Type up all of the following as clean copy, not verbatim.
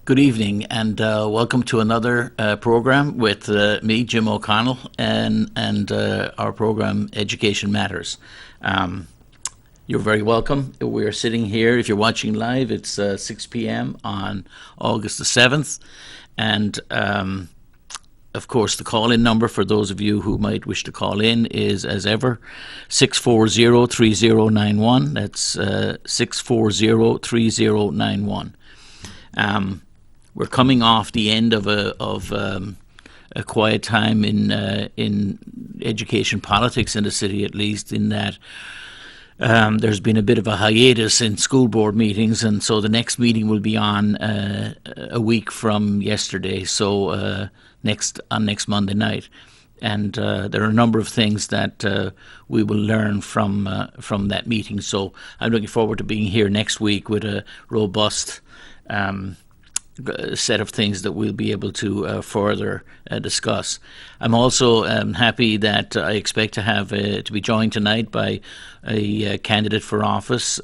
Good evening, and welcome to another program with me, Jim O'Connell, and our program Education Matters. Um, you're very welcome. We are sitting here. If you're watching live, it's 6 p.m. on August the 7th, and of course, the call-in number for those of you who might wish to call in is, as ever, 640-3091. That's 640-3091. We're coming off the end of a quiet time in education politics in the city, at least, in that there's been a bit of a hiatus in school board meetings, and so the next meeting will be on a week from yesterday, so next Monday night. And there are a number of things that we will learn from that meeting. So I'm looking forward to being here next week with a robust set of things that we'll be able to further discuss. I'm also happy that I expect to have to be joined tonight by a candidate for office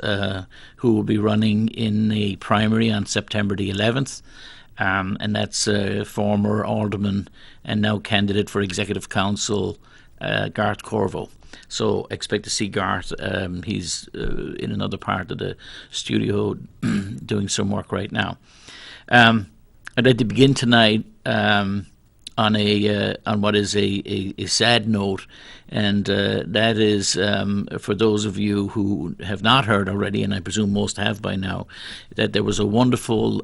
who will be running in a primary on September the 11th. And that's former alderman and now candidate for Executive Council, Garth Corvo. So expect to see Garth. He's in another part of the studio doing some work right now. I'd like to begin tonight on what is a sad note, and that is for those of you who have not heard already, and I presume most have by now, that there was a wonderful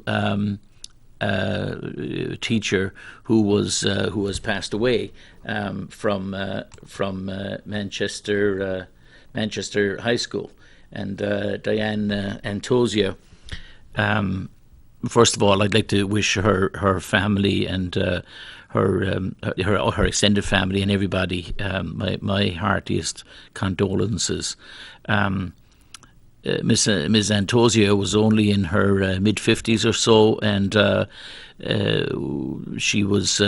teacher who has passed away from Manchester High School, and Diane Antosia. First of all, I'd like to wish her family and her extended family and everybody my heartiest condolences. Miss Antosia was only in her mid-50s or so, and she was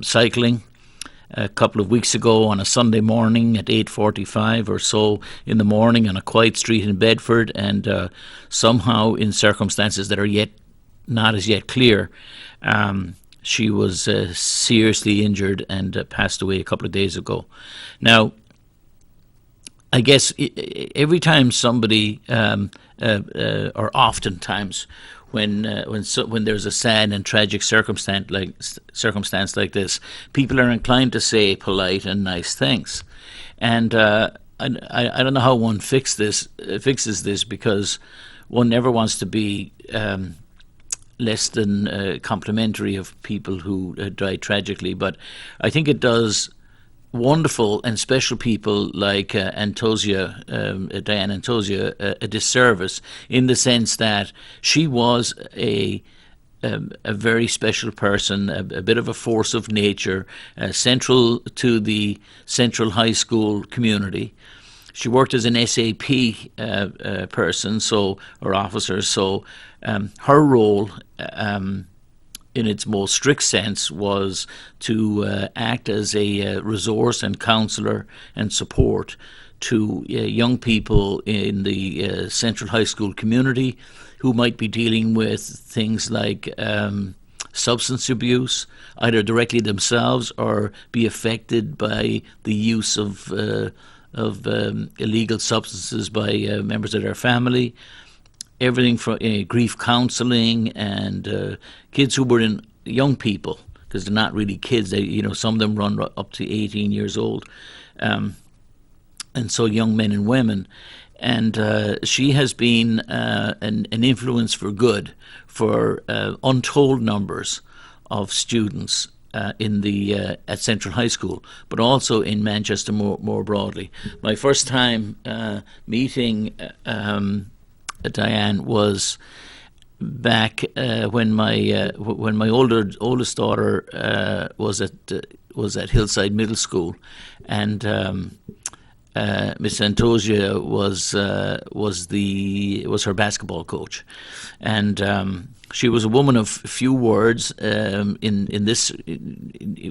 cycling a couple of weeks ago on a Sunday morning at 8:45 or so in the morning on a quiet street in Bedford, and somehow, in circumstances that are not as yet clear, she was seriously injured and passed away a couple of days ago. Now, I guess every time somebody, or oftentimes, when there's a sad and tragic circumstance like this, people are inclined to say polite and nice things, and I don't know how one fixes this, because one never wants to be less than complimentary of people who died tragically, but I think it does wonderful and special people like Diane Antosia a disservice, in the sense that she was a very special person, a bit of a force of nature, central to the Central High School community. She worked as an SAP person, or officer, so her role in its most strict sense was to act as a resource and counsellor and support to young people in the Central High School community who might be dealing with things like substance abuse, either directly themselves or be affected by the use of illegal substances by members of their family. Everything from grief counselling and kids who were young people, because they're not really kids. Some of them run up to 18 years old, and so young men and women. And she has been an influence for good for untold numbers of students at Central High School, but also in Manchester more broadly. My first time meeting Diane was back when my oldest daughter was at Hillside Middle School, and Miss Antosia was her basketball coach, and she was a woman of few words in this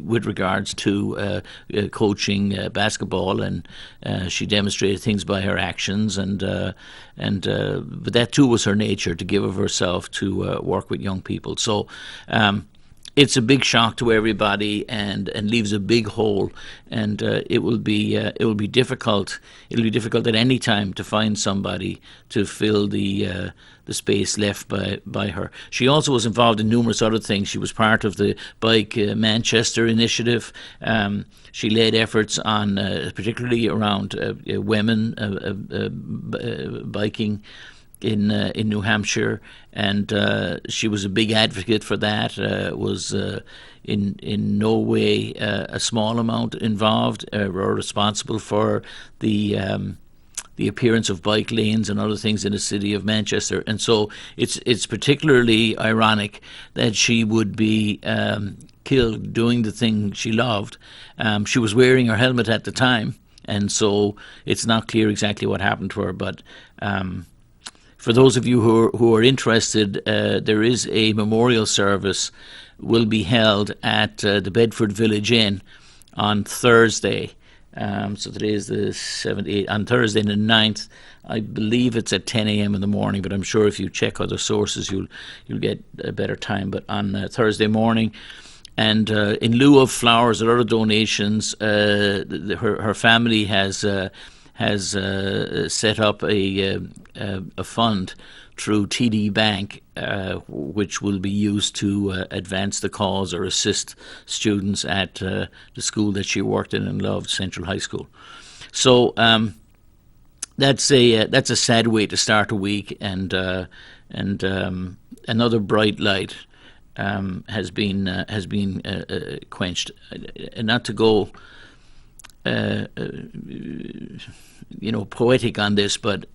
with regards to coaching basketball, and she demonstrated things by her actions, but that too was her nature, to give of herself to work with young people. So. It's a big shock to everybody, and leaves a big hole, and it will be difficult. It'll be difficult at any time to find somebody to fill the space left by her. She also was involved in numerous other things. She was part of the Bike Manchester initiative. She led efforts on particularly around women biking in New Hampshire, and she was a big advocate for that. Was in no way a small amount involved or responsible for the appearance of bike lanes and other things in the city of Manchester. And so it's particularly ironic that she would be killed doing the thing she loved. She was wearing her helmet at the time, and so it's not clear exactly what happened to her, but. For those of you who are interested, there is a memorial service will be held at the Bedford Village Inn on Thursday. So today is the 7th, 8th. On Thursday the 9th, I believe it's at 10 a.m. in the morning, but I'm sure if you check other sources, you'll get a better time. But on Thursday morning, and in lieu of flowers or other donations, her family has set up a fund through TD Bank, which will be used to advance the cause or assist students at the school that she worked in and loved, Central High School. So that's a sad way to start a week, and another bright light has been quenched. And not to go. Poetic on this, but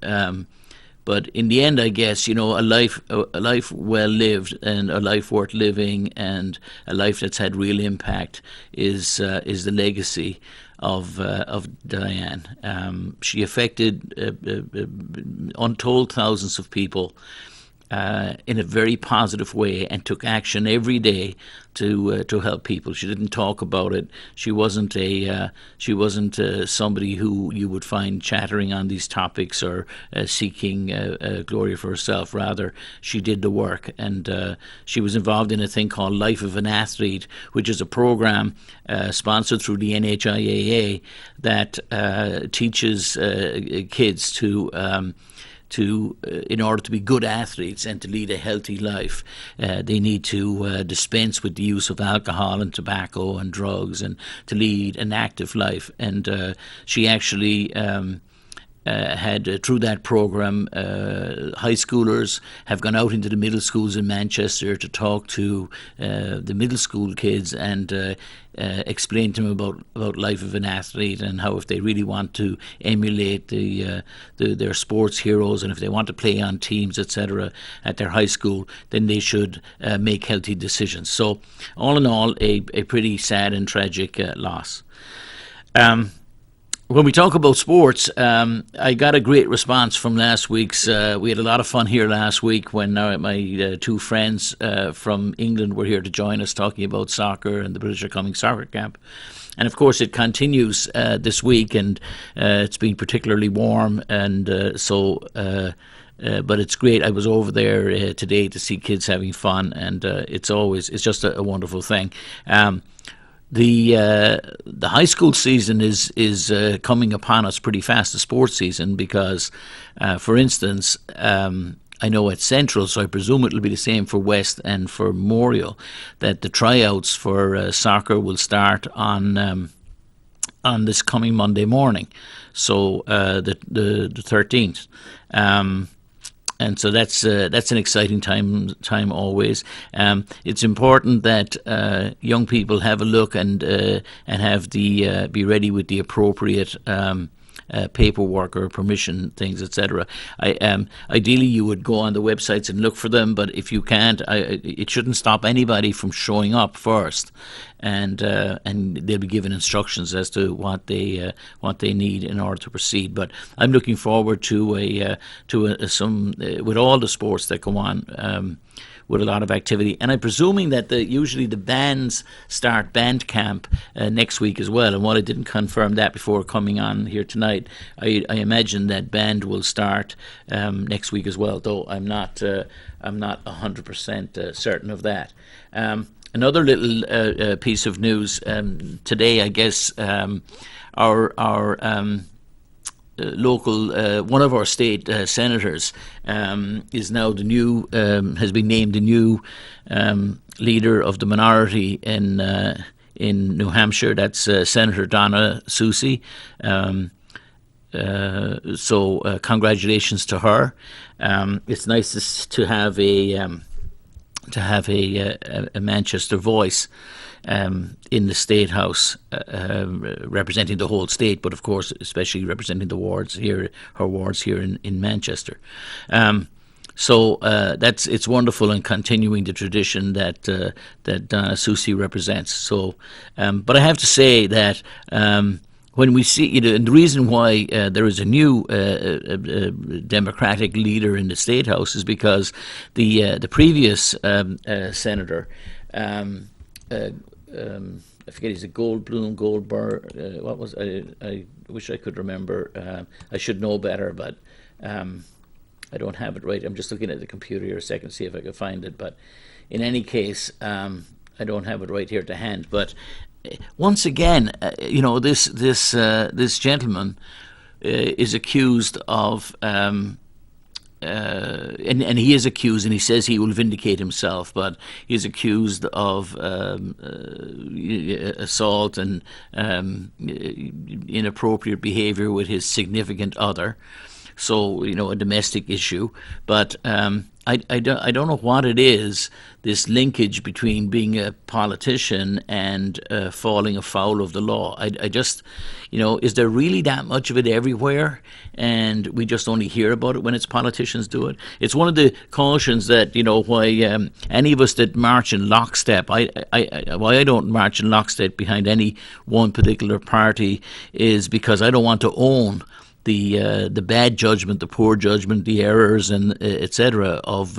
in the end, I guess a life well lived, and a life worth living, and a life that's had real impact is the legacy of Diane. She affected untold thousands of people in a very positive way, and took action every day to help people. She didn't talk about it. She wasn't somebody who you would find chattering on these topics or seeking glory for herself. Rather, she did the work, and she was involved in a thing called Life of an Athlete, which is a program sponsored through the NHIAA that teaches kids in order to be good athletes and to lead a healthy life, they need to dispense with the use of alcohol and tobacco and drugs, and to lead an active life. And she actually had, through that program, high schoolers have gone out into the middle schools in Manchester to talk to the middle school kids and explain to them about life of an athlete, and how if they really want to emulate their sports heroes, and if they want to play on teams, etc., at their high school, then they should make healthy decisions. So all in all, a pretty sad and tragic loss. When we talk about sports, I got a great response from last week's. We had a lot of fun here last week when my two friends from England were here to join us, talking about soccer and the British are Coming soccer camp. And of course, it continues this week, and it's been particularly warm, and but it's great. I was over there today to see kids having fun, and it's just a wonderful thing. The high school season is coming upon us pretty fast, the sports season, because, for instance, I know at Central, so I presume it'll be the same for West and for Memorial, that the tryouts for soccer will start on this coming Monday morning, so the 13th. And so that's an exciting time always. It's important that young people have a look and have be ready with the appropriate paperwork or permission things, etc. Ideally, you would go on the websites and look for them, but if you can't, it shouldn't stop anybody from showing up first, and they'll be given instructions as to what they need in order to proceed. But I'm looking forward to some with all the sports that go on. With a lot of activity, and I'm presuming that usually the bands start band camp next week as well. And while I didn't confirm that before coming on here tonight, I imagine that band will start next week as well. Though I'm not 100% certain of that. Another little piece of news today, I guess, our local, one of our state senators is now the new, has been named the new leader of the minority in New Hampshire. That's Senator Donna Soucy. So congratulations to her. It's nice to have a Manchester voice in the State House, representing the whole state, but of course, especially representing the wards here, her wards here in Manchester. So it's wonderful and continuing the tradition that Donna Soucy represents. So, but I have to say that when we see, and the reason why there is a new Democratic leader in the State House is because the previous senator. I forget, he's a Goldberg. What was I wish I could remember. I should know better, but I don't have it right. I'm just looking at the computer here a second to see if I can find it. But in any case, I don't have it right here to hand. But once again, this gentleman is accused of. And he is accused, and he says he will vindicate himself, but he's accused of assault and inappropriate behavior with his significant other. So, a domestic issue. But I don't know what it is, this linkage between being a politician and falling afoul of the law. I just, is there really that much of it everywhere? And we just only hear about it when it's politicians do it. It's one of the cautions that, why any of us that march in lockstep, why I don't march in lockstep behind any one particular party is because I don't want to own the bad judgment, the poor judgment, the errors, and etc. of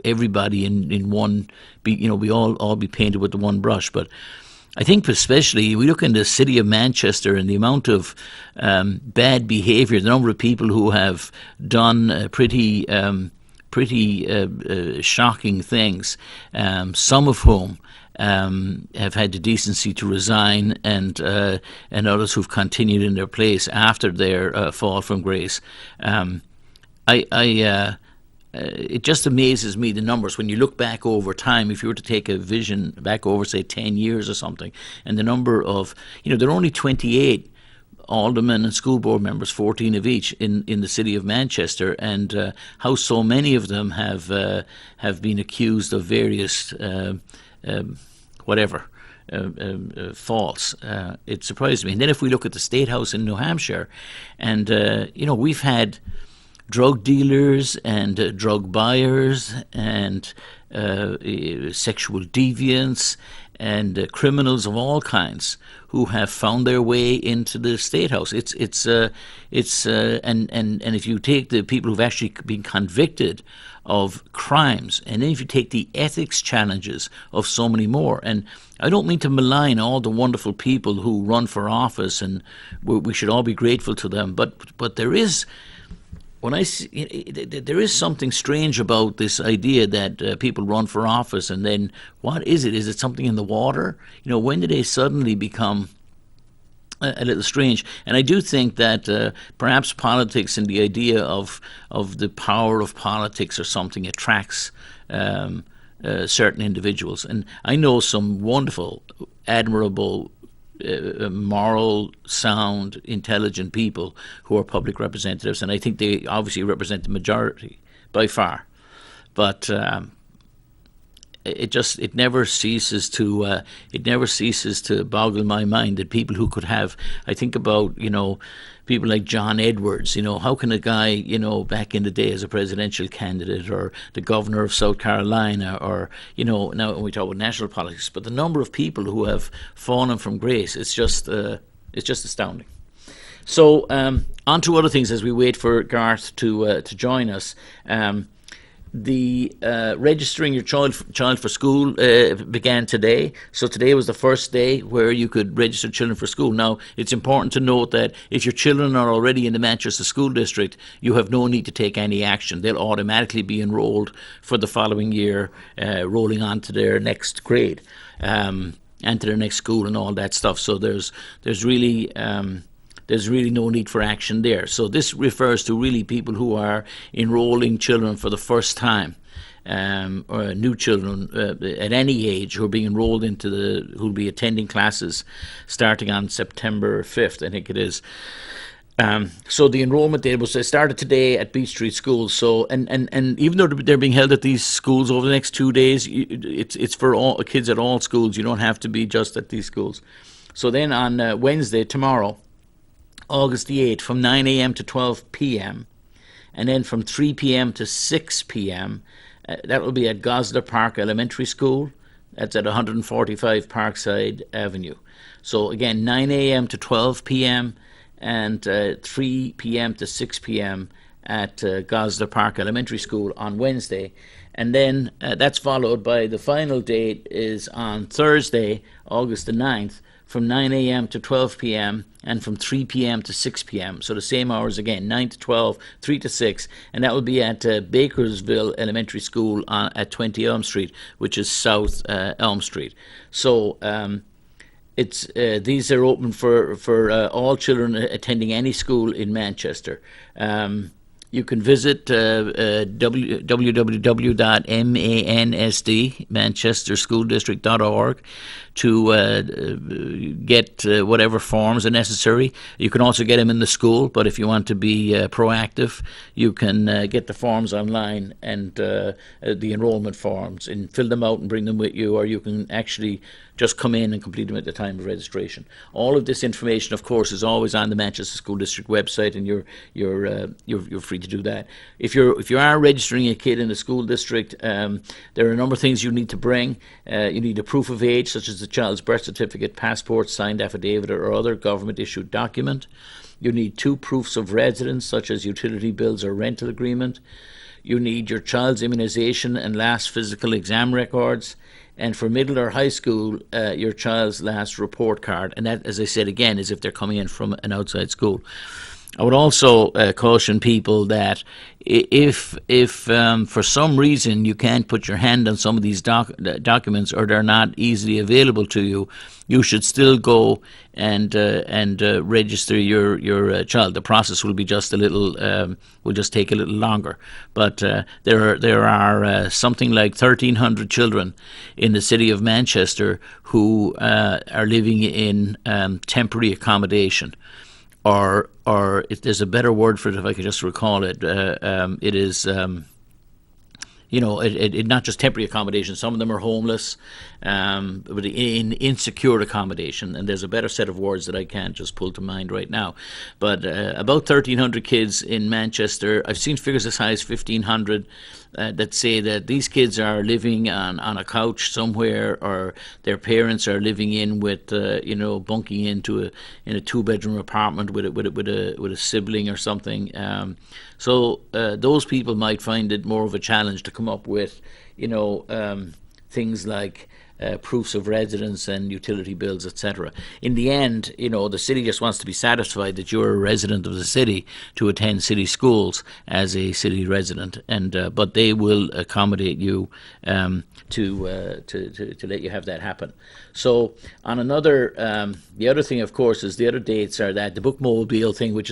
everybody in one. We all be painted with the one brush. But I think especially we look in the city of Manchester and the amount of bad behaviour, the number of people who have done pretty shocking things, some of whom have had the decency to resign, and others who've continued in their place after their fall from grace. It just amazes me, the numbers, when you look back over time. If you were to take a vision back over, say, 10 years or something, and the number of, there are only 28 aldermen and school board members, 14 of each, in the city of Manchester, and how so many of them have been accused of various faults. It surprised me. And then if we look at the State House in New Hampshire, and we've had drug dealers and drug buyers and sexual deviants and criminals of all kinds who have found their way into the State House. And if you take the people who've actually been convicted of crimes, and then if you take the ethics challenges of so many more, and I don't mean to malign all the wonderful people who run for office, and we should all be grateful to them, but there is. When I see, there is something strange about this idea that people run for office, and then what is it? Is it something in the water? When did they suddenly become a little strange? And I do think that perhaps politics and the idea of the power of politics or something attracts certain individuals. And I know some wonderful, admirable, moral, sound, intelligent people who are public representatives, and I think they obviously represent the majority by far. But it never ceases to boggle my mind that people who could have, I think about, people like John Edwards. How can a guy, back in the day as a presidential candidate, or the governor of South Carolina, or, now we talk about national politics, but the number of people who have fallen from grace, it's just astounding. So on to other things as we wait for Garth to join us. The registering your child for school began today. So today was the first day where you could register children for school. Now, it's important to note that if your children are already in the Manchester School District, you have no need to take any action. They'll automatically be enrolled for the following year, rolling on to their next grade, and to their next school and all that stuff. So there's really no need for action there. So this refers to really people who are enrolling children for the first time, or new children at any age who are being enrolled who'll be attending classes starting on September 5th, I think it is. So the enrolment date started today at Beach Street Schools. So and even though they're being held at these schools over the next 2 days, it's for all kids at all schools. You don't have to be just at these schools. So then on Wednesday, tomorrow, August the 8th, from 9 a.m. to 12 p.m. and then from 3 p.m. to 6 p.m. That will be at Gosler Park Elementary School. That's at 145 Parkside Avenue. So again, 9 a.m. to 12 p.m. and 3 p.m. to 6 p.m. at Gosler Park Elementary School on Wednesday. And then that's followed by the final date is on Thursday, August the 9th, from 9 a.m. to 12 p.m. and from 3 p.m. to 6 p.m. So the same hours again, 9 to 12, 3 to 6. And that will be at Bakersville Elementary School at 20 Elm Street, which is South Elm Street. So these are open for all children attending any school in Manchester. You can visit www.mansd, to get whatever forms are necessary. You can also get them in the school, but if you want to be proactive, you can get the forms online and the enrollment forms, and fill them out and bring them with you, or you can actually just come in and complete them at the time of registration. All of this information, of course, is always on the Manchester School District website, and you're free to do that. If you are registering a kid in the school district, there are a number of things you need to bring. You need a proof of age, such as the child's birth certificate, passport, signed affidavit, or other government-issued document. You need 2 proofs of residence, such as utility bills or rental agreement. You need your child's immunisation and last physical exam records. And for middle or high school, your child's last report card. And that, as I said again, is if they're coming in from an outside school. I would also caution people that if for some reason you can't put your hand on some of these documents, or they're not easily available to you, you should still go and register your child. The process will be just will just take a little longer. But there are something like 1,300 children in the city of Manchester who are living in temporary accommodation. Or if there's a better word for it, if I could just recall it, it is, not just temporary accommodation. Some of them are homeless, but in insecure accommodation. And there's a better set of words that I can't just pull to mind right now. But about 1,300 kids in Manchester. I've seen figures as high as 1,500 that say that these kids are living on a couch somewhere, or their parents are living in with, bunking in a 2-bedroom apartment with a sibling or something. So those people might find it more of a challenge to come up with, things like proofs of residence and utility bills, etc. In the end, the city just wants to be satisfied that you're a resident of the city to attend city schools as a city resident, and but they will accommodate you to let you have that happen. So on another, the other thing, of course, is the other dates are that the bookmobile thing, which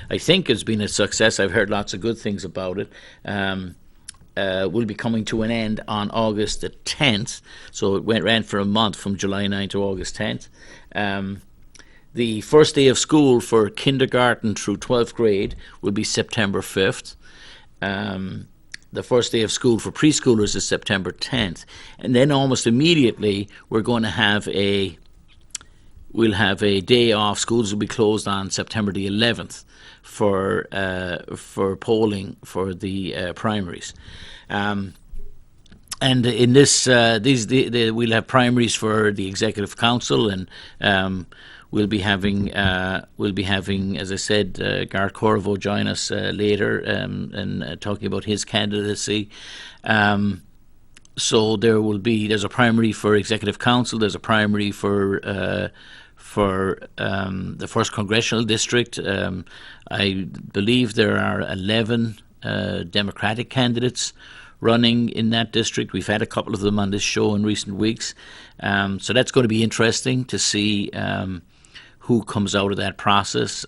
I think has been a success. I've heard lots of good things about it. Will be coming to an end on August the 10th. So it ran for a month, from July 9th to August 10th. The first day of school for kindergarten through 12th grade will be September 5th. the first day of school for preschoolers is September 10th, and then almost immediately we're going to have we'll have a day off. Schools will be closed on September the 11th for polling for the primaries. And in this, we'll have primaries for the Executive Council, and we'll be having, as I said, Garth Corvo join us later and talking about his candidacy. So there's a primary for Executive Council. There's a primary for the first congressional district. I believe there are 11 Democratic candidates running in that district. We've had a couple of them on this show in recent weeks. So that's going to be interesting to see who comes out of that process.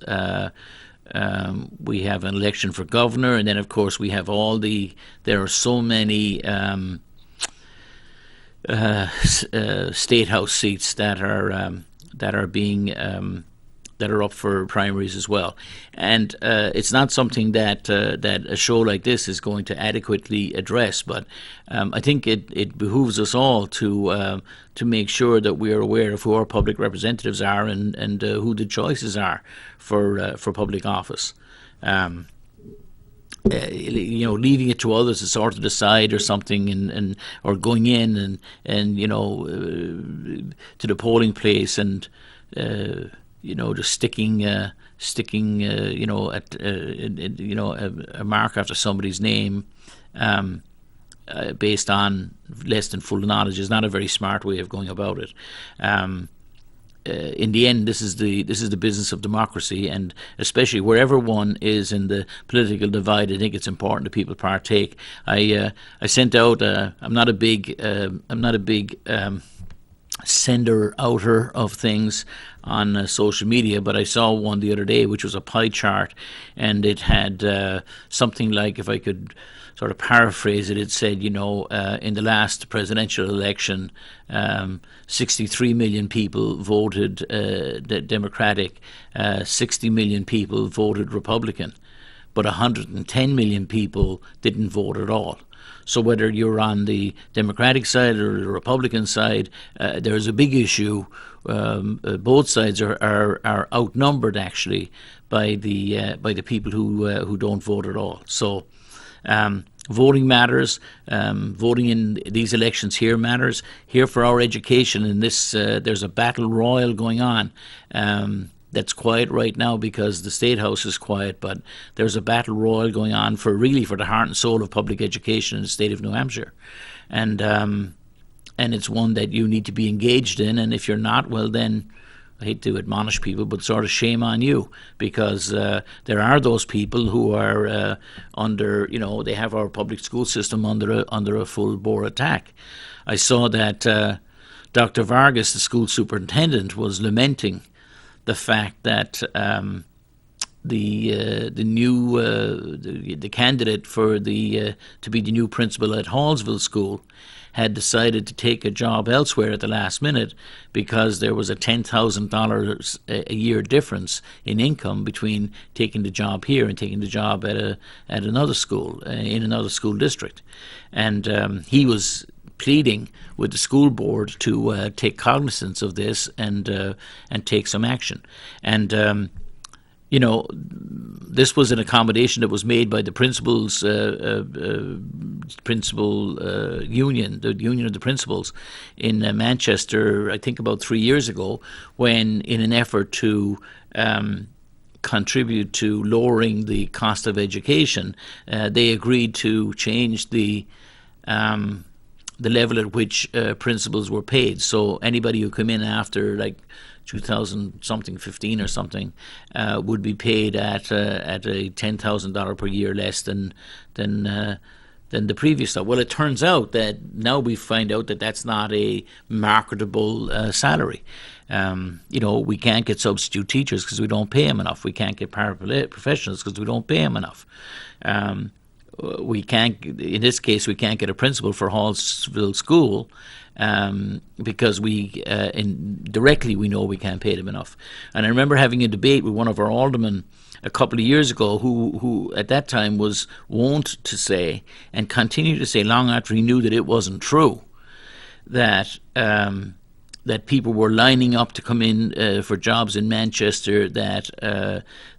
We have an election for governor, and then of course we have there are so many state house seats that are being that are up for primaries as well, and it's not something that a show like this is going to adequately address. But I think it behooves us all to make sure that we are aware of who our public representatives are and who the choices are for public office. Leaving it to others to sort of decide or something, or going in and to the polling place and just sticking a mark after somebody's name based on less than full knowledge is not a very smart way of going about it. In the end, this is the business of democracy, and especially wherever one is in the political divide, I think it's important that people partake. I sent out. I'm not a big sender outer of things on social media, but I saw one the other day which was a pie chart, and it had something like, if I could sort of paraphrase it, it said, in the last presidential election, 63 million people voted Democratic, 60 million people voted Republican, but 110 million people didn't vote at all. So whether you're on the Democratic side or the Republican side, there's a big issue. Both sides are outnumbered actually by the people who don't vote at all. So voting matters. Voting in these elections here matters. Here for our education. In this, there's a battle royal going on. That's quiet right now because the State House is quiet, but there's a battle royal going on for the heart and soul of public education in the state of New Hampshire, and it's one that you need to be engaged in. And if you're not, well, then I hate to admonish people, but sort of shame on you, because there are those people who are under, they have our public school system under a full bore attack. I saw that Dr. Vargas, the school superintendent, was lamenting the fact that the candidate for to be the new principal at Hallsville School had decided to take a job elsewhere at the last minute because there was a $10,000 a year difference in income between taking the job here and taking the job at another school in another school district, and he was pleading with the school board to take cognizance of this and take some action. And this was an accommodation that was made by the principals union, the union of the principals in Manchester, I think about 3 years ago, when in an effort to contribute to lowering the cost of education, they agreed to change the level at which principals were paid. So anybody who come in after like 2015 or something would be paid at a $10,000 per year less than the previous stuff. Well, it turns out that now we find out that that's not a marketable salary. We can't get substitute teachers because we don't pay them enough. We can't get paraprofessionals because we don't pay them enough. we can't. In this case, we can't get a principal for Hallsville School because directly we know we can't pay them enough. And I remember having a debate with one of our aldermen a couple of years ago, who at that time was wont to say, and continued to say long after he knew that it wasn't true, that that people were lining up to come in for jobs in Manchester, that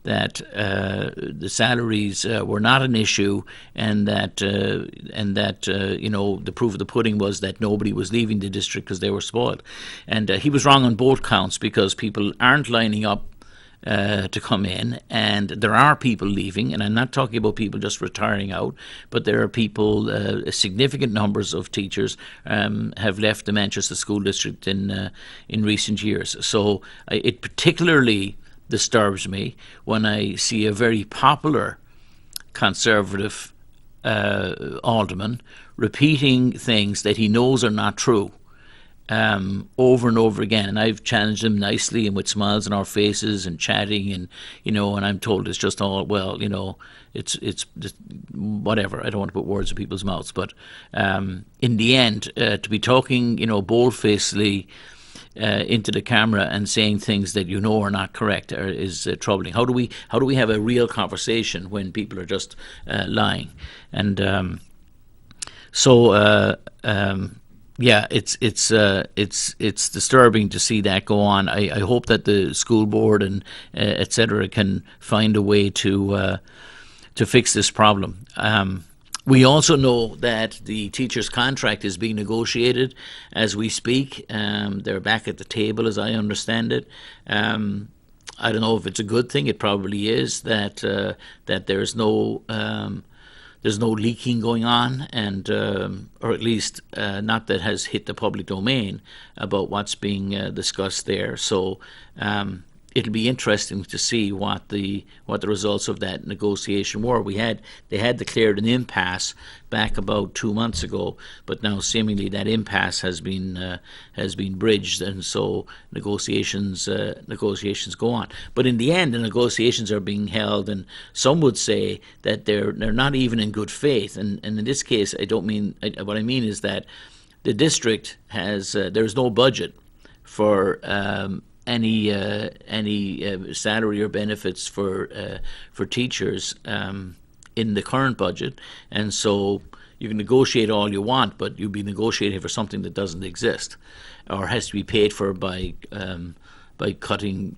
the salaries were not an issue, and that the proof of the pudding was that nobody was leaving the district because they were spoiled. And he was wrong on both counts, because people aren't lining up to come in, and there are people leaving, and I'm not talking about people just retiring out, but there are people, significant numbers of teachers have left the Manchester School District in recent years. So it particularly disturbs me when I see a very popular Conservative alderman repeating things that he knows are not true over and over again. And I've challenged him nicely and with smiles on our faces and chatting, and and I'm told it's just all, well, it's just whatever. I don't want to put words in people's mouths, but in the end, to be talking bold-facedly into the camera and saying things that are not correct is troubling. How do we have a real conversation when people are just lying? And yeah, it's disturbing to see that go on. I hope that the school board and etc. can find a way to fix this problem. We also know that the teacher's contract is being negotiated as we speak. They're back at the table, as I understand it. I don't know if it's a good thing. It probably is that there's no leaking going on, and or at least not that has hit the public domain about what's being discussed there. So it'll be interesting to see what the results of that negotiation were. They had declared an impasse back about 2 months ago, but now seemingly that impasse has been bridged, and so negotiations go on. But in the end, the negotiations are being held, and some would say that they're not even in good faith. And in this case, what I mean is that the district has there's no budget for any salary or benefits for teachers in the current budget, and so you can negotiate all you want, but you'll be negotiating for something that doesn't exist, or has to be paid for by cutting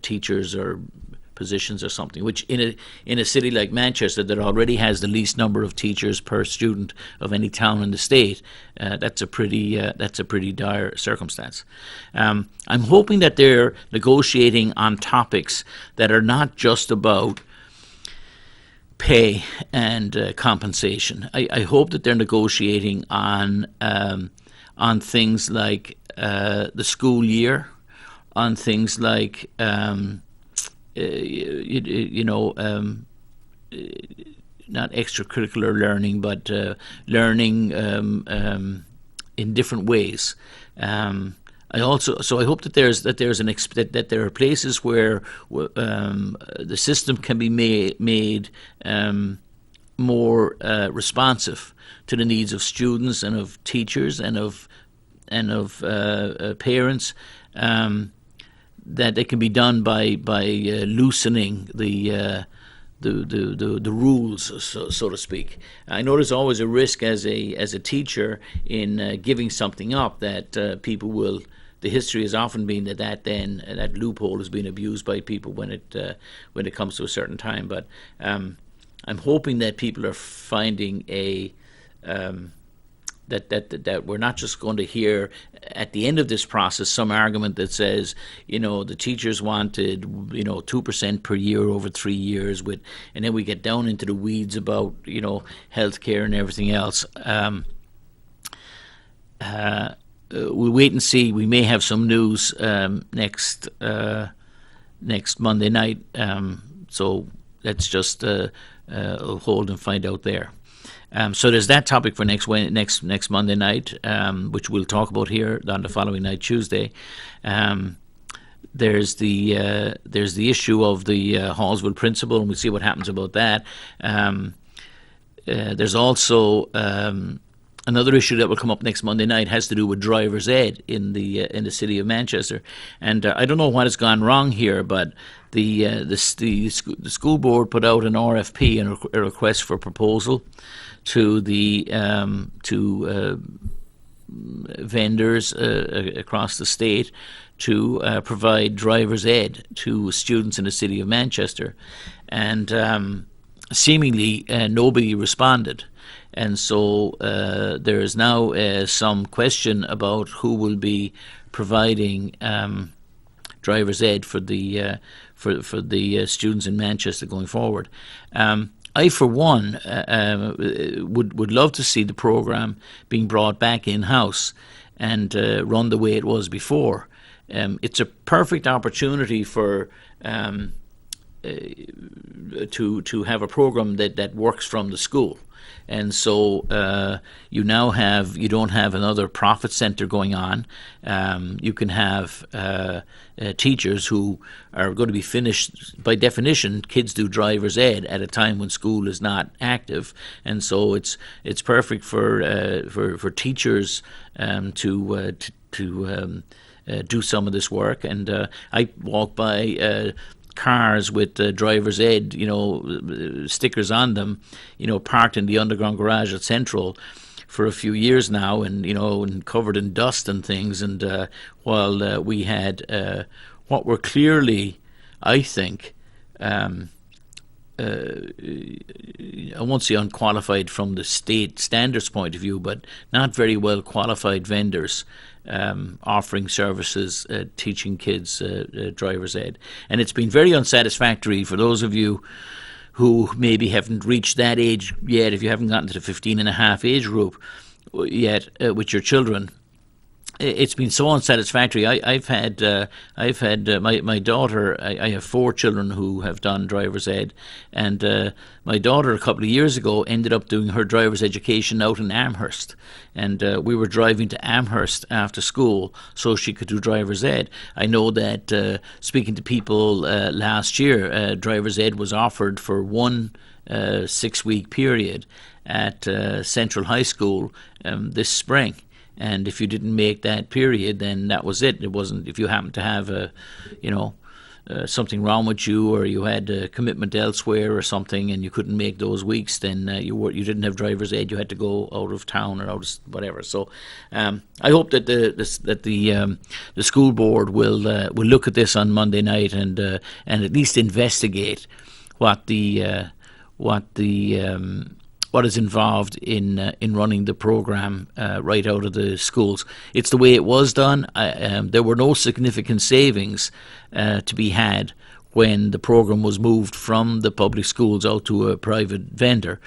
teachers or positions or something. Which in a city like Manchester, that already has the least number of teachers per student of any town in the state, that's a pretty dire circumstance. I'm hoping that they're negotiating on topics that are not just about pay and compensation. I hope that they're negotiating on things like the school year, on things like not extracurricular learning, but learning in different ways. I hope that there are places where the system can be made more responsive to the needs of students and of teachers and of parents. That they can be done by loosening the rules, so to speak. I know there's always a risk as a teacher in giving something up that people will. The history has often been that loophole has been abused by people when it comes to a certain time. But I'm hoping that people are finding that we're not just going to hear at the end of this process some argument that says, the teachers wanted 2% per year over 3 years, and then we get down into the weeds about healthcare and everything else. We'll wait and see. We may have some news next Monday night. So let's just hold and find out there. So there's that topic for next Monday night, which we'll talk about here on the following night, Tuesday. There's the issue of the Hallsville principal, and we'll see what happens about that. there's also another issue that will come up next Monday night. Has to do with driver's ed in the city of Manchester, and I don't know what has gone wrong here, but the school board put out an RFP and a request for proposal to the vendors across the state to provide driver's ed to students in the city of Manchester, and seemingly nobody responded. And so there is now some question about who will be providing driver's ed for the students in Manchester going forward. I, for one, would love to see the programme being brought back in-house and run the way it was before. It's a perfect opportunity for to have a programme that works from the school. And so you don't have another profit centre going on. You can have teachers who are going to be finished. By definition, kids do driver's ed at a time when school is not active, and so it's perfect for teachers to do some of this work. And I walk by cars with driver's ed, stickers on them, parked in the underground garage at Central for a few years now, and covered in dust and things. And while we had what were clearly, I think, I won't say unqualified from the state standards point of view, but not very well qualified vendors offering services, teaching kids driver's ed. And it's been very unsatisfactory for those of you who maybe haven't reached that age yet, if you haven't gotten to the 15 and a half age group yet with your children. It's been so unsatisfactory. I've had my daughter. I have 4 children who have done driver's ed, and my daughter a couple of years ago ended up doing her driver's education out in Amherst, and we were driving to Amherst after school so she could do driver's ed. I know that speaking to people last year, driver's ed was offered for one 6-week period at Central High School this spring. And if you didn't make that period, then that was it. It wasn't, if you happened to have something wrong with you, or you had a commitment elsewhere or something, and you couldn't make those weeks, then you didn't have driver's ed. You had to go out of town or out of whatever. So I hope that the school board will look at this on Monday night and at least investigate what is involved in running the program right out of the schools. It's the way it was done. There were no significant savings to be had when the program was moved from the public schools out to a private vendor.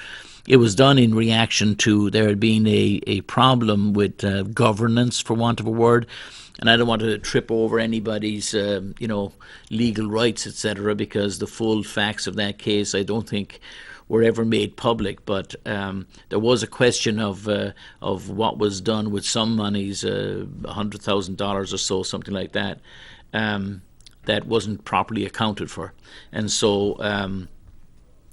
It was done in reaction to there had been a problem with governance, for want of a word. And I don't want to trip over anybody's, legal rights, etc., because the full facts of that case, I don't think, were ever made public. But there was a question of what was done with some monies, $100,000 or so, something like that, that wasn't properly accounted for, and so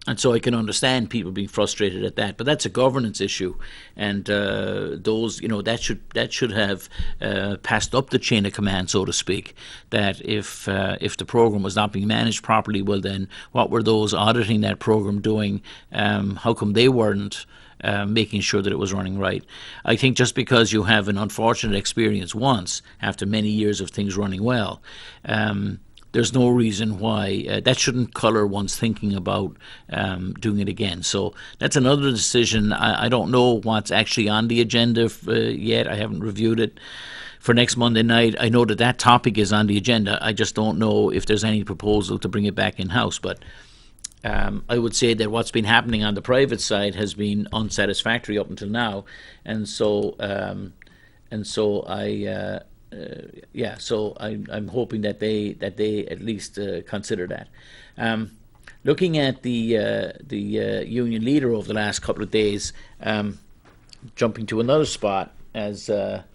I can understand people being frustrated at that. But that's a governance issue, and that should have passed up the chain of command, so to speak. That if the program was not being managed properly, well then, what were those auditing that program doing? How come they weren't making sure that it was running right? I think just because you have an unfortunate experience once after many years of things running well, there's no reason why that shouldn't colour one's thinking about doing it again. So that's another decision. I don't know what's actually on the agenda yet. I haven't reviewed it for next Monday night. I know that topic is on the agenda. I just don't know if there's any proposal to bring it back in-house. But I would say that what's been happening on the private side has been unsatisfactory up until now, and so I'm hoping that they at least consider that. Looking at the union leader over the last couple of days, jumping to another spot as I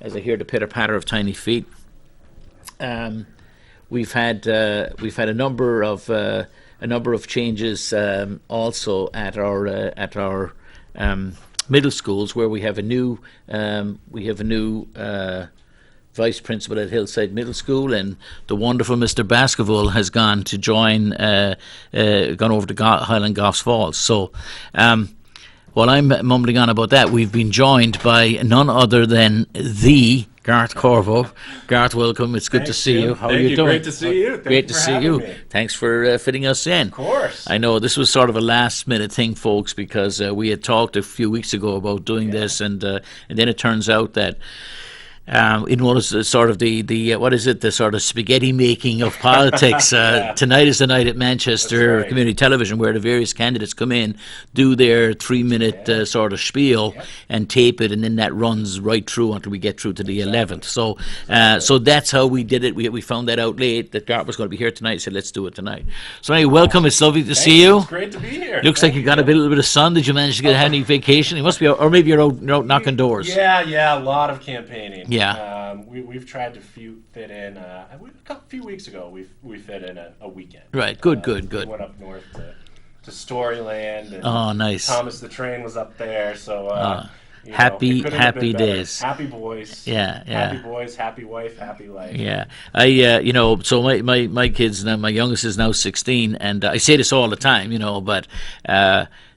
hear the pitter patter of tiny feet. We've had a number of a number of changes also at our middle schools, where we have a new vice principal at Hillside Middle School, and the wonderful Mr. Baskerville has gone to gone over to Highland Goffs Falls. So while I'm mumbling on about that, we've been joined by none other than the Garth Corvo. Garth, welcome. It's good to see you. How are you doing? Great to see you. Great to see you. Thanks for fitting us in. Of course. I know this was sort of a last-minute thing, folks, because we had talked a few weeks ago about doing this, and then it turns out that it was sort of the what is it, the sort of spaghetti making of politics. Tonight is the night at Manchester Community Television, where the various candidates come in, do their 3-minute sort of spiel, and tape it, and then that runs right through until we get through to the 11th. So so that's how we did it. We found that out late, that Garth was going to be here tonight. Said, let's do it tonight. So anyway, welcome. It's lovely to see you. It's great to be here. Looks like you got a little bit of sun. Did you manage to get any vacation? You must be, or maybe you're out knocking doors. Yeah, a lot of campaigning. Yeah. We've tried to fit in. A few weeks ago, we fit in a weekend. Right. Good. We went up north to Storyland. And oh, nice. Thomas the Train was up there, so. Happy days. Happy boys. Yeah. Happy boys, happy wife, happy life. Yeah. So my kids now, my youngest is now 16, and I say this all the time, but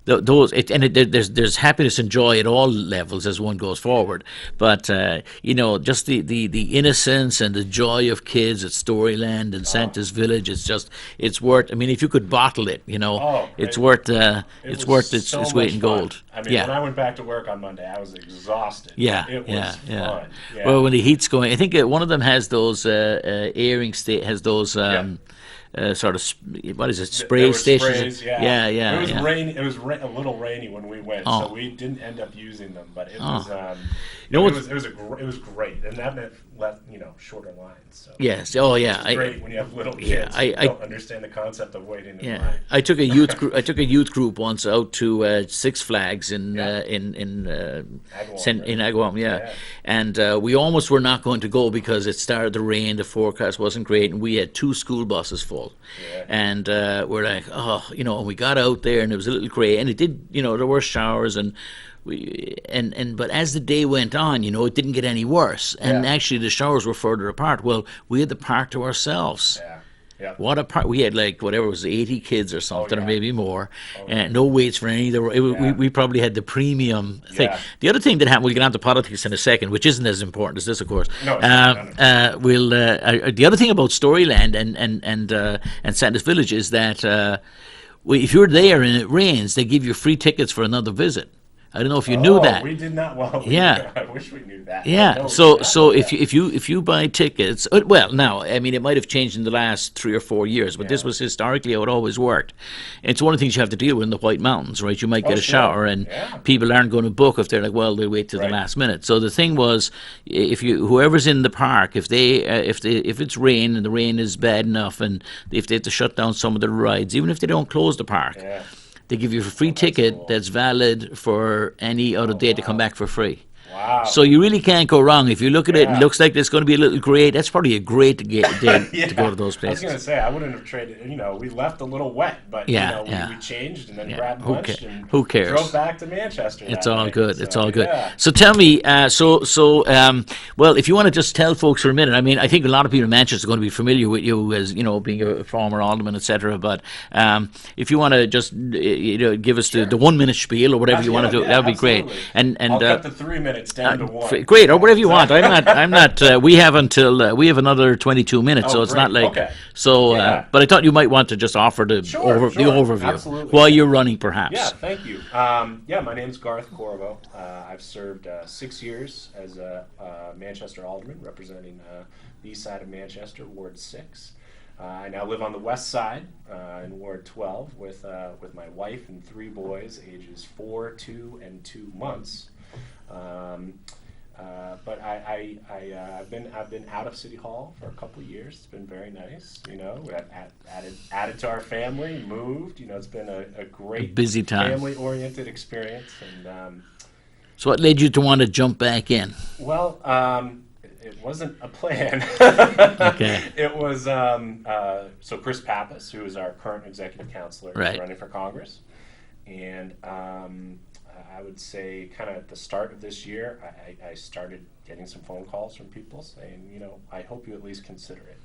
there's happiness and joy at all levels as one goes forward, but just the innocence and the joy of kids at Storyland and Santa's Village, it's worth. I mean, if you could bottle it, it's worth its weight in gold. I mean, when I went back to work on Monday, I was exhausted. Yeah, it was fun. Yeah. Well, when the heat's going, I think one of them has those airing has those. Sort of what is it? Spray stations. Sprays, yeah. It was rainy. It was a little rainy when we went, so we didn't end up using them. But it was, it was great, and that meant shorter lines. So. Yes. Oh, yeah. It's great when you have little kids. I don't understand the concept of waiting in line. I took a youth group once out to Six Flags in Agawam. Yeah. And we almost were not going to go because it started to rain. The forecast wasn't great, and we had 2 school buses full. Yeah. And we're like, and we got out there, and it was a little grey, and it did, there were showers, and but as the day went on, it didn't get any worse, and actually the showers were further apart. Well, we had the park to ourselves. Yeah. What a part! We had whatever it was, 80 kids or something, or maybe more, and no waits for any. We probably had the premium thing. The other thing that happened, we'll get on to politics in a second, which isn't as important as this, of course. No. The other thing about Storyland and Santa's Village is that if you're there and it rains, they give you free tickets for another visit. I don't know if you knew that. We did not. Well, I wish we knew that. Yeah. So if you buy tickets, now I mean it might have changed in the last 3 or 4 years, but this was historically how it always worked. And it's one of the things you have to deal with in the White Mountains, right? You might get a shower, and people aren't going to book if they're like, well, they'll wait till the last minute. So the thing was, whoever's in the park, if it's rain and the rain is bad enough, and if they have to shut down some of the rides, even if they don't close the park. Yeah. They give you a free ticket that's valid for any other day to come back for free. Wow. So you really can't go wrong. If you look at it, it looks like there's going to be a little grey. That's probably a great day to go to those places. I was going to say, I wouldn't have traded, we left a little wet, but we changed and then grabbed lunch and who cares? Drove back to Manchester. It's all good. It's all good. So tell me, well, if you want to just tell folks for a minute, I mean, I think a lot of people in Manchester are going to be familiar with you as, being a former alderman, etc. But if you want to just, give us the 1 minute spiel or whatever you want to do, that would be great. And I'll cut the 3 minutes down to 1. Great, or whatever you want. I'm not. We have another 22 minutes, so it's great. not like. Okay. So, but I thought you might want to just offer the overview Absolutely. while you're running, perhaps. Yeah, thank you. My name's Garth Corvo. I've served 6 years as a Manchester alderman, representing the east side of Manchester, Ward 6. I now live on the west side in Ward 12 with my wife and 3 boys, ages 4, 2, and 2 months. But I've been out of City Hall for a couple of years. It's been very nice. We've added to our family, moved. It's been a great, busy time, family-oriented experience. And so, what led you to want to jump back in? Well, it wasn't a plan. Okay. It was so Chris Pappas, who is our current executive counselor, is Right. running for Congress, and I would say kind of at the start of this year, I started getting some phone calls from people saying, I hope you at least consider it.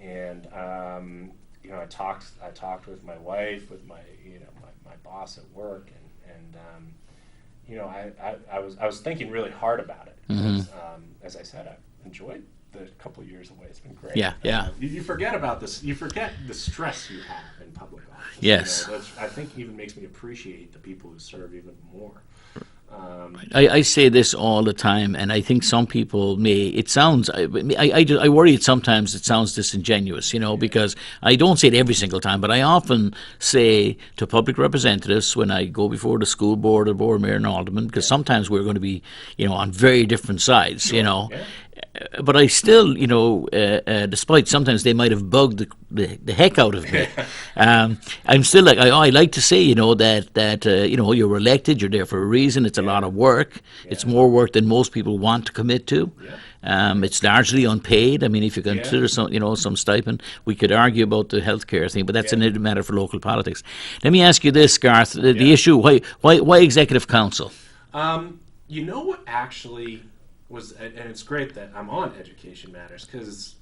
And I talked with my wife, with my my boss at work, and I was thinking really hard about it. Because, as I said, I've enjoyed the couple of years away. It's been great. Yeah. You forget about this. You forget the stress you have in public office. Yes. Which I think even makes me appreciate the people who serve even more. I say this all the time, and I think some people it sounds, I worry sometimes it sounds disingenuous, because I don't say it every single time, but I often say to public representatives when I go before the school board or board mayor and alderman, because sometimes we're going to be, on very different sides, Yeah. But I still, despite sometimes they might have bugged the heck out of me, I'm still like, I like to say, that you're elected, you're there for a reason. It's a lot of work. It's more work than most people want to commit to. It's largely unpaid. I mean, if you consider some stipend, we could argue about the healthcare thing, but that's a matter for local politics. Let me ask you this, Garth: the issue, why executive council? What actually was, and it's great that I'm on Education Matters, because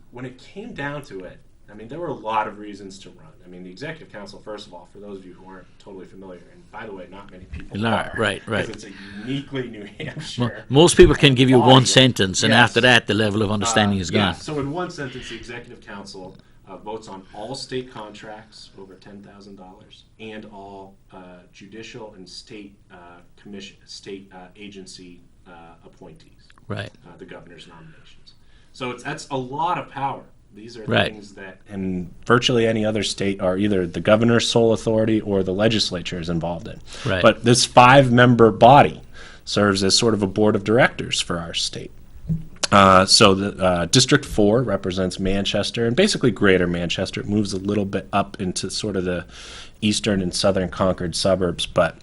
when it came down to it, I mean, there were a lot of reasons to run. I mean, the Executive Council, first of all, for those of you who aren't totally familiar, and by the way, not many people are. Right. Because it's a uniquely New Hampshire. Most people can give you one audience. sentence, and after that, the level of understanding is gone. So in one sentence, the Executive Council votes on all state contracts over $10,000 and all judicial and state agency appointees. Right. The governor's nominations. So that's a lot of power. These are Right. things that in virtually any other state are either the governor's sole authority or the legislature is involved in. Right. But this 5-member body serves as sort of a board of directors for our state. So the District 4 represents Manchester and basically Greater Manchester. It moves a little bit up into sort of the eastern and southern Concord suburbs. But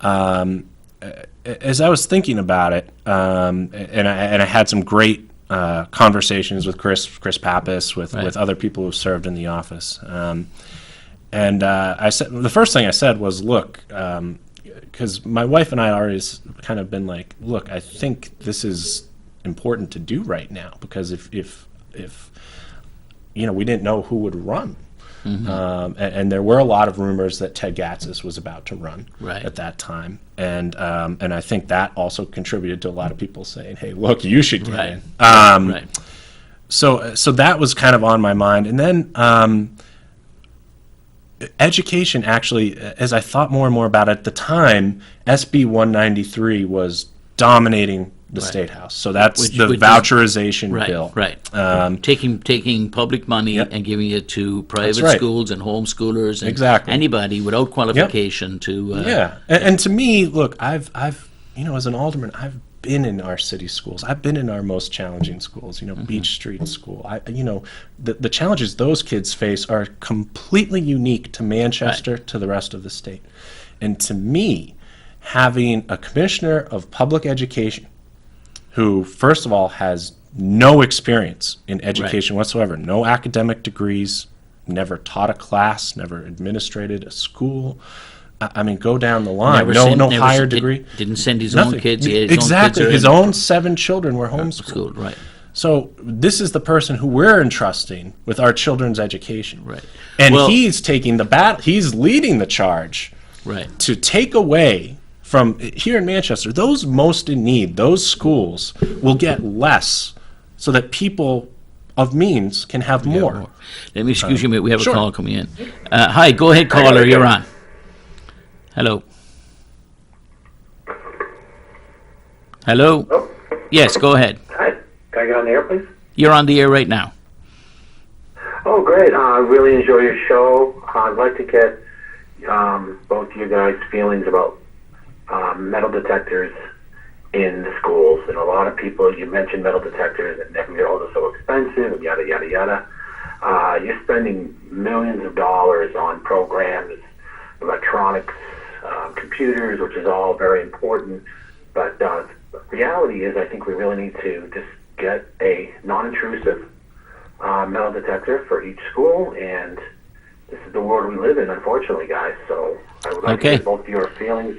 as I was thinking about it, and I had some great conversations with Chris Pappas, with other people who served in the office, and I said, the first thing I said was, look, because my wife and I always kind of been like, look, I think this is important to do right now, because if we didn't know who would run. And there were a lot of rumors that Ted Gatsas was about to run at that time, and I think that also contributed to a lot of people saying, "Hey, look, you should get in." So that was kind of on my mind, and then education actually, as I thought more and more about it at the time, SB 193 was dominating the State House. So that's which voucherization bill. Taking public money and giving it to private schools and homeschoolers and anybody without qualification to... And to me, look, I've as an alderman, I've been in our city schools. I've been in our most challenging schools, Beach Street School. The challenges those kids face are completely unique to Manchester, to the rest of the state. And to me, having a commissioner of public education who, first of all, has no experience in education whatsoever, no academic degrees, never taught a class, never administrated a school. I mean, go down the line. No higher degree. Didn't send his own kids. His own 7 children were homeschooled. So this is the person who we're entrusting with our children's education. And he's taking the battle. He's leading the charge to take away from here in Manchester, those most in need, those schools will get less so that people of means can have more. Let me excuse you, mate. We have a call coming in. Hi, go ahead, caller. You're on. Hello. Hello? Oh. Yes, go ahead. Hi. Can I get on the air, please? You're on the air right now. Oh, great. I really enjoy your show. I'd like to get both you guys' feelings about metal detectors in the schools. And a lot of people, you mentioned metal detectors and they're so expensive and yada, yada, yada. You're spending millions of dollars on programs, electronics, computers, which is all very important. But reality is, I think we really need to just get a non-intrusive metal detector for each school, and this is the world we live in, unfortunately, guys. So I would like to get both of your feelings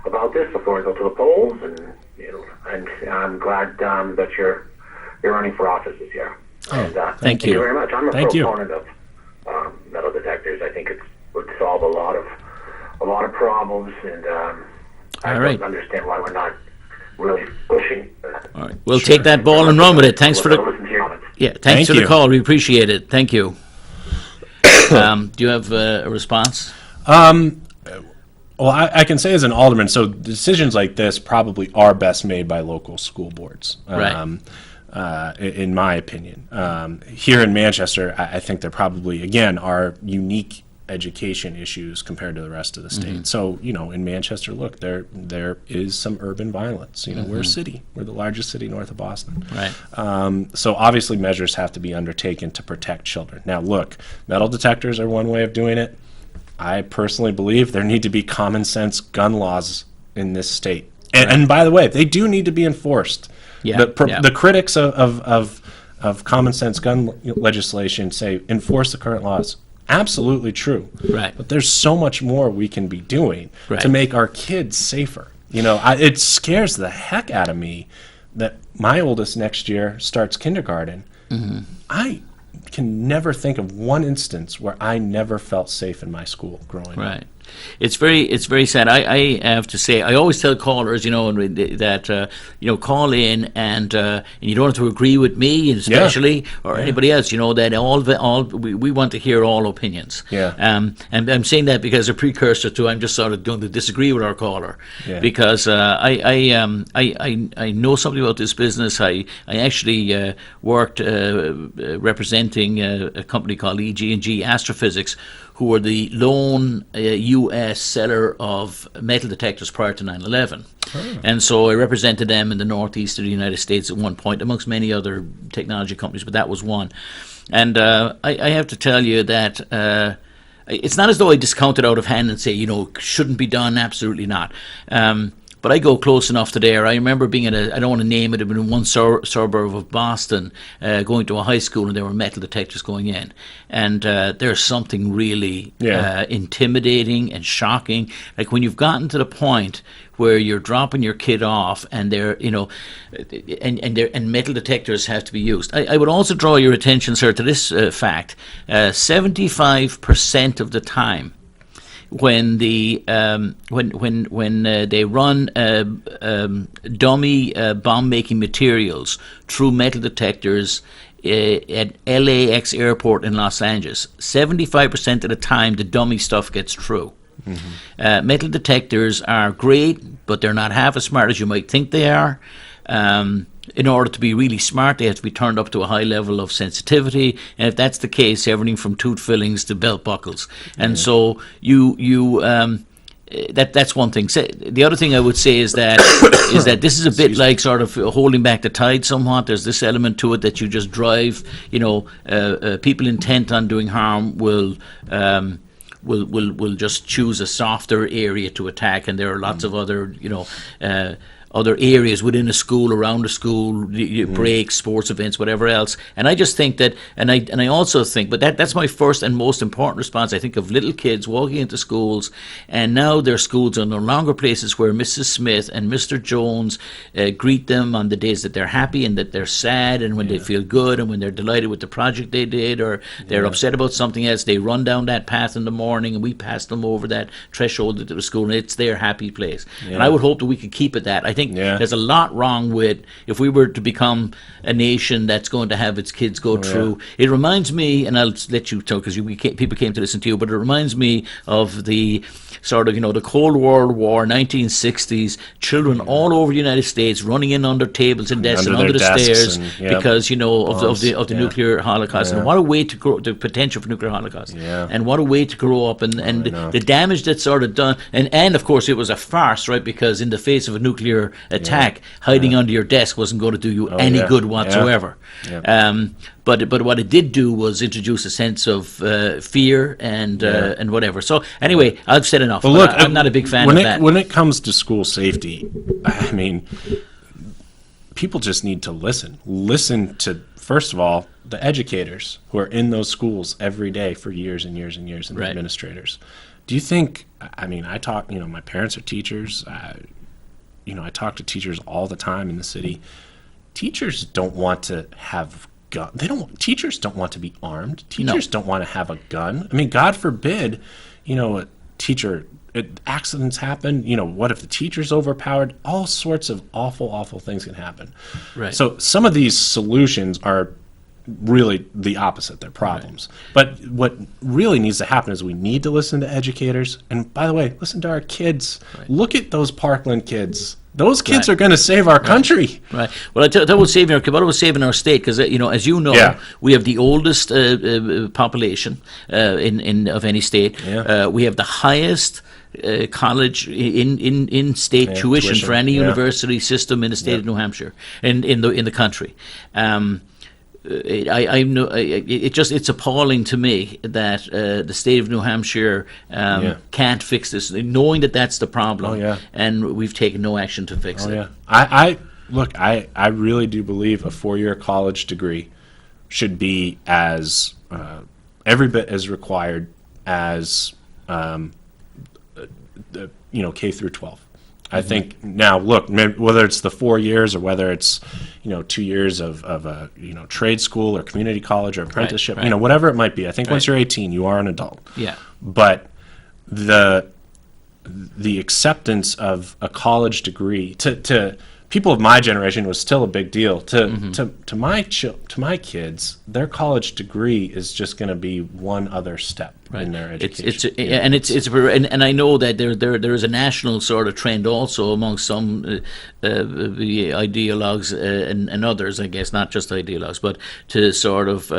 about this before I go to the polls, and and I'm glad that you're running for office this year. And, thank you very much. I'm a proponent of metal detectors. I think it would solve a lot of problems, and I don't understand why we're not really pushing. All right, we'll take that ball and run with it. Thanks for the thanks for the call. We appreciate it. Thank you. Do you have a response? Well, I can say as an alderman, so decisions like this probably are best made by local school boards, Right. In my opinion. Here in Manchester, I think there probably, again, are unique education issues compared to the rest of the state. So, in Manchester, look, there is some urban violence. We're a city. We're the largest city north of Boston. Right. So obviously measures have to be undertaken to protect children. Now, look, metal detectors are one way of doing it. I personally believe there need to be common sense gun laws in this state. And by the way, they do need to be enforced. The critics of common sense gun legislation say enforce the current laws. Absolutely true. Right. But there's so much more we can be doing to make our kids safer. It scares the heck out of me that my oldest next year starts kindergarten. I can never think of one instance where I never felt safe in my school growing up. Right. It's very sad. I have to say, I always tell callers, that call in and you don't have to agree with me, especially or anybody else. That we want to hear all opinions. Yeah. And I'm saying that because a precursor to I'm just sort of going to disagree with our caller because I know something about this business. I actually worked representing a company called EG&G Astrophysics, who were the lone U.S. seller of metal detectors prior to 9/11. And so I represented them in the northeast of the United States at one point, amongst many other technology companies, but that was one. And I have to tell you that it's not as though I discount it out of hand and say, shouldn't be done, absolutely not. But I go close enough to there. I remember being I don't want to name it, but in one suburb of Boston, going to a high school, and there were metal detectors going in. And there's something really intimidating and shocking. Like when you've gotten to the point where you're dropping your kid off and they're, and metal detectors have to be used. I would also draw your attention, sir, to this fact. 75% of the time, when they run dummy bomb making materials through metal detectors at LAX airport in Los Angeles, 75% of the time the dummy stuff gets through. Metal detectors are great, but they're not half as smart as you might think they are. In order to be really smart, they have to be turned up to a high level of sensitivity, and if that's the case, everything from tooth fillings to belt buckles. And so that's one thing. The other thing I would say is that this is a bit like sort of holding back the tide somewhat. There's this element to it that you just drive. People intent on doing harm will just choose a softer area to attack, and there are lots of other other areas within a school, around a school, breaks, sports events, whatever else. And I just think that, and I also think, but that's my first and most important response. I think of little kids walking into schools, and now their schools are no longer places where Mrs. Smith and Mr. Jones greet them on the days that they're happy and that they're sad, and when they feel good, and when they're delighted with the project they did, or they're upset about something else. They run down that path in the morning, and we pass them over that threshold into the school, and it's their happy place. And I would hope that we could keep it that. I think there's a lot wrong with, if we were to become a nation that's going to have its kids go through. It reminds me, and I'll let you talk because people came to listen to you, but it reminds me of the sort of, the Cold World War, 1960s, children all over the United States running in under tables and desks and under the stairs because, of the nuclear holocaust. And what a way to grow, the potential for nuclear holocaust. And what a way to grow up, and the damage that's sort of done. And of course, it was a farce, right? Because in the face of a nuclear attack, hiding under your desk wasn't going to do you any good whatsoever. But what it did do was introduce a sense of fear and whatever. So anyway, I've said enough. Well, look, I'm not a big fan of that. When it comes to school safety, I mean, people just need to listen. Listen to, first of all, the educators who are in those schools every day for years and years and years, and the Right. administrators. Do you think, I mean, I talk, my parents are teachers. I talk to teachers all the time in the city. Teachers don't want to have gun. Teachers don't want to be armed. Teachers don't want to have a gun. I mean, God forbid, a teacher, accidents happen. What if the teacher's overpowered? All sorts of awful, awful things can happen. Right. So some of these solutions are really the opposite. They're problems. But what really needs to happen is we need to listen to educators. And by the way, listen to our kids. Right. Look at those Parkland kids. Those kids Right. are going to save our country. Right. Well, that was saving our state, because as you know, Yeah. we have the oldest population of any state. Yeah. We have the highest college in state tuition for any university system in the state of New Hampshire, in the country. I know it's appalling to me that the state of New Hampshire can't fix this, knowing that that's the problem. Oh, yeah. And we've taken no action to fix Oh, it. yeah. I really do believe a 4-year college degree should be as every bit as required as K through 12. I think now, look, whether it's the 4 years or whether it's 2 years of a trade school or community college or apprenticeship, right. Whatever it might be. I think once you're 18, you are an adult. Yeah. But the acceptance of a college degree to people of my generation was still a big deal. To my kids, their college degree is just going to be one other step in their education. And I know that there is a national sort of trend also among some the ideologues and others, I guess, not just ideologues, but to sort of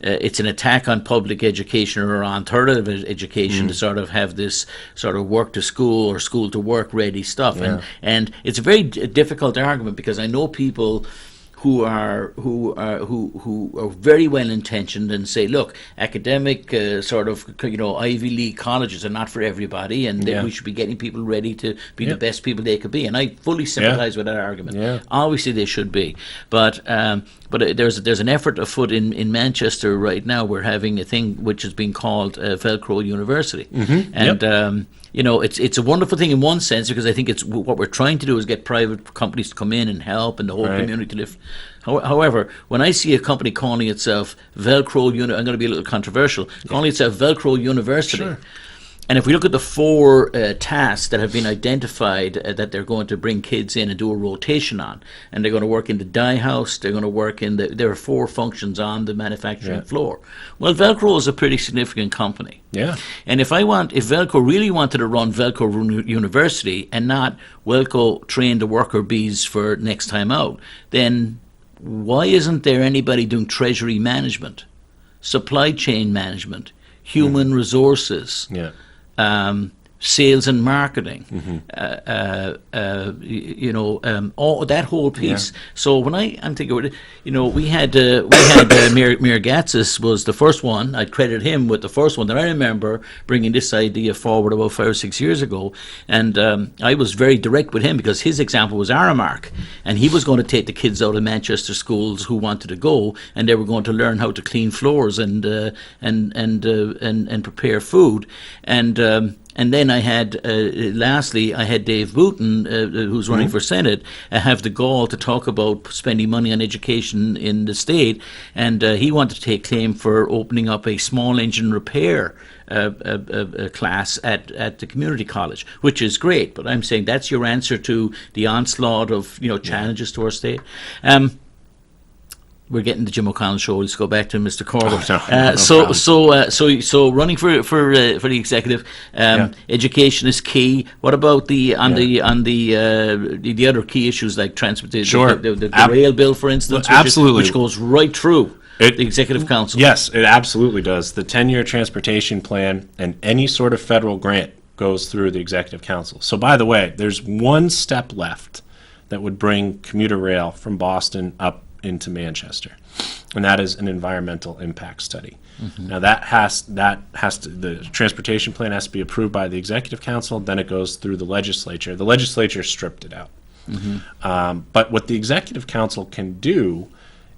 it's an attack on public education or on alternative education to sort of have this sort of work to school or school to work ready stuff, and it's a very difficult argument, because I know people who are very well intentioned and say, look, academic Ivy League colleges are not for everybody, and that we should be getting people ready to be the best people they could be. And I fully sympathize with that argument. Yeah. Obviously, they should be, but there's an effort afoot in Manchester right now. We're having a thing which is being called Velcro University, and. It's a wonderful thing in one sense, because I think it's what we're trying to do is get private companies to come in and help, and the whole community to lift. However, when I see a company calling itself Velcro I'm going to be a little controversial, calling itself Velcro University. Sure. And if we look at the 4 tasks that have been identified that they're going to bring kids in and do a rotation on, and they're going to work in the dye house, they're going to work in there are 4 functions on the manufacturing floor. Well, Velcro is a pretty significant company. Yeah. And if Velcro really wanted to run Velcro University and not Velcro train the worker bees for next time out, then why isn't there anybody doing treasury management, supply chain management, human resources? Yeah. Sales and marketing, all that whole piece. So when I'm thinking, we had Mayor Gatsis was the first one. I credit him with the first one that I remember bringing this idea forward about 5 or 6 years ago, and I was very direct with him, because his example was Aramark, and he was going to take the kids out of Manchester schools who wanted to go, and they were going to learn how to clean floors and prepare food, and then I had, lastly, I had Dave Booton, who's running for Senate, have the gall to talk about spending money on education in the state, and he wanted to take claim for opening up a small engine repair class at the community college, which is great. But I'm saying that's your answer to the onslaught of challenges to our state. We're getting the Jim O'Connell show. Let's go back to Mr. Corbett. So running for the executive, education is key. What about the other key issues like transportation? Sure. The rail bill, for instance, which goes right through the executive council. Yes, it absolutely does. The 10-year transportation plan and any sort of federal grant goes through the executive council. So, by the way, there's one step left that would bring commuter rail from Boston up into Manchester, and that is an environmental impact study. Now the transportation plan has to be approved by the executive council, then it goes through the legislature. The legislature stripped it out. But what the executive council can do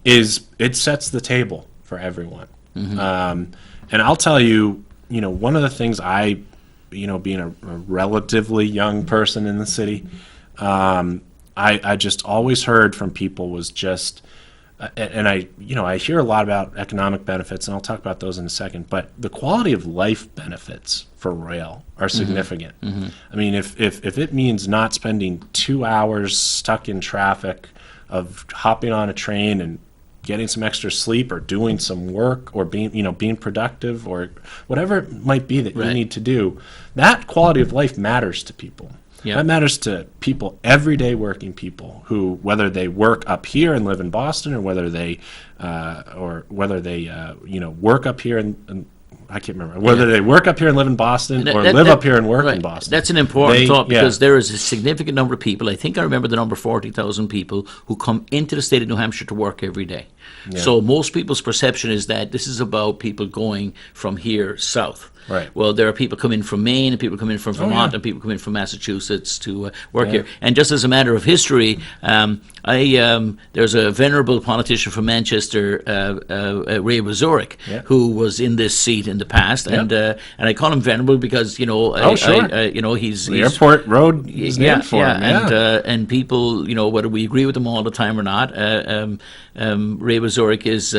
is it sets the table for everyone. And I'll tell you, one of the things being a relatively young person in the city, I just always heard from people was just, and I hear a lot about economic benefits, and I'll talk about those in a second, but the quality of life benefits for rail are significant. I mean, if it means not spending 2 hours stuck in traffic, of hopping on a train and getting some extra sleep or doing some work or being productive or whatever it might be that you need to do, that quality of life matters to people. That matters to people, everyday working people, who, whether they work up here and live in Boston, or whether they work up here and I can't remember whether they work up here and live in Boston or live up here and work in Boston. That's an important thought, because there is a significant number of people. I think I remember the number 40,000 people who come into the state of New Hampshire to work every day. So most people's perception is that this is about people going from here south. Right. Well, there are people coming from Maine, and people coming from Vermont, and people coming from Massachusetts to work here. And just as a matter of history, there's a venerable politician from Manchester, Ray Wazorek, who was in this seat in the past, and I call him venerable because he's the airport road is named for him. And people, whether we agree with them all the time or not, Ray Wazorek is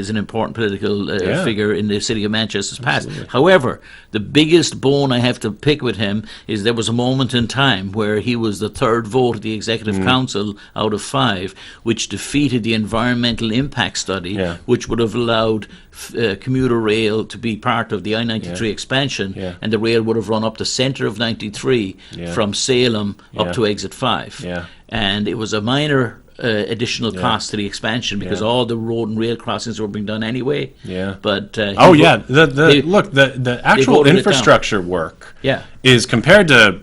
an important political figure in the city of Manchester's past. Absolutely. However, the biggest bone I have to pick with him is there was a moment in time where he was the third vote of the Executive Council out of 5, which defeated the environmental impact study, which would have allowed commuter rail to be part of the I-93 expansion, and the rail would have run up the centre of 93 from Salem up to Exit 5. And it was a minor additional cost to the expansion, because all the road and rail crossings were being done anyway. But the actual infrastructure work is, compared to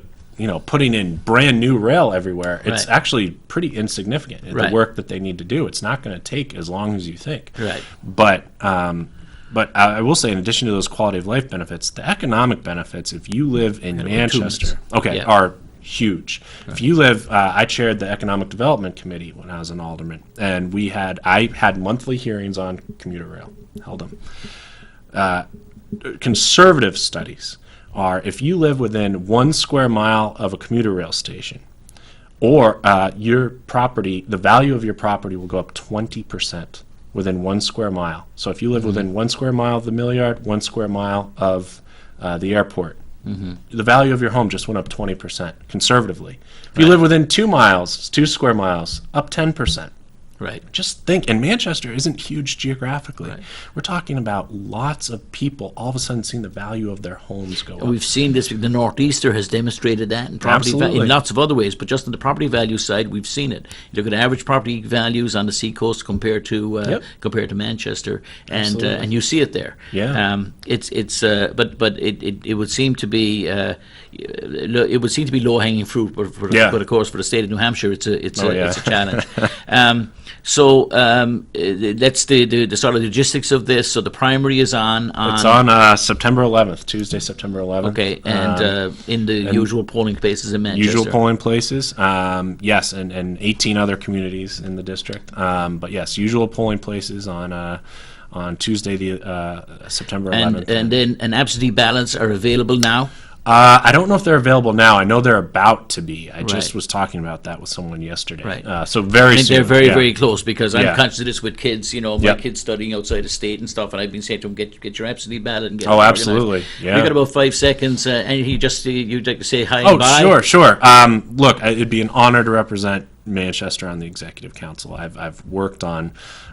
putting in brand new rail everywhere, it's actually pretty insignificant. The work that they need to do, it's not going to take as long as you think. But I will say, in addition to those quality of life benefits, the economic benefits, if you live in Manchester, are huge. If you live, I chaired the Economic Development Committee when I was an alderman, and I had monthly hearings on commuter rail, held them. Conservative studies are, if you live within 1 square mile of a commuter rail station, or your property, the value of your property will go up 20% within 1 square mile. So if you live within 1 square mile of the mill yard, 1 square mile of the airport, the value of your home just went up 20%, conservatively. If you live within 2 miles, 2 square miles, up 10%. Just think, and Manchester isn't huge geographically. We're talking about lots of people all of a sudden seeing the value of their homes go up. We've seen this. The Northeaster has demonstrated that in property in lots of other ways, but just on the property value side, we've seen it. You look at average property values on the seacoast compared to Manchester, and you see it there. But it would seem to be low hanging fruit, but of course for the state of New Hampshire, it's a challenge. So that's the sort of logistics of this. So the primary is on. It's on September 11th, Tuesday, September 11th. Okay, and in the usual polling places in Manchester. Usual polling places, yes, and 18 other communities in the district. But yes, usual polling places on Tuesday, September 11th. And then an absentee ballots are available now. I don't know if they're available now. I know they're about to be. I just was talking about that with someone yesterday. So very soon. They're very, very close, because I'm conscious of this with kids. My kids studying outside of state and stuff, and I've been saying to them, get your absentee ballot and get it organized. Absolutely. Yeah. We got about 5 seconds, and you'd like to say hi and bye? Sure. Look, it'd be an honor to represent Manchester on the Executive Council. I've worked on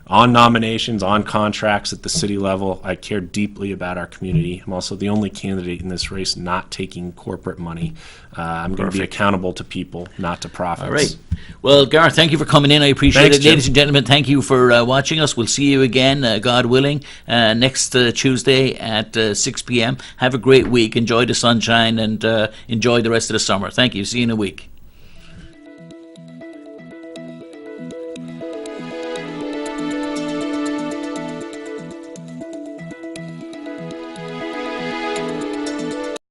nominations, on contracts at the city level. I care deeply about our community. I'm also the only candidate in this race not taking corporate money. I'm going to be accountable to people, not to profits. All right. Well, Garth, thank you for coming in. I appreciate it. Jim. Ladies and gentlemen, thank you for watching us. We'll see you again, God willing, next Tuesday at 6 p.m. Have a great week. Enjoy the sunshine and enjoy the rest of the summer. Thank you. See you in a week.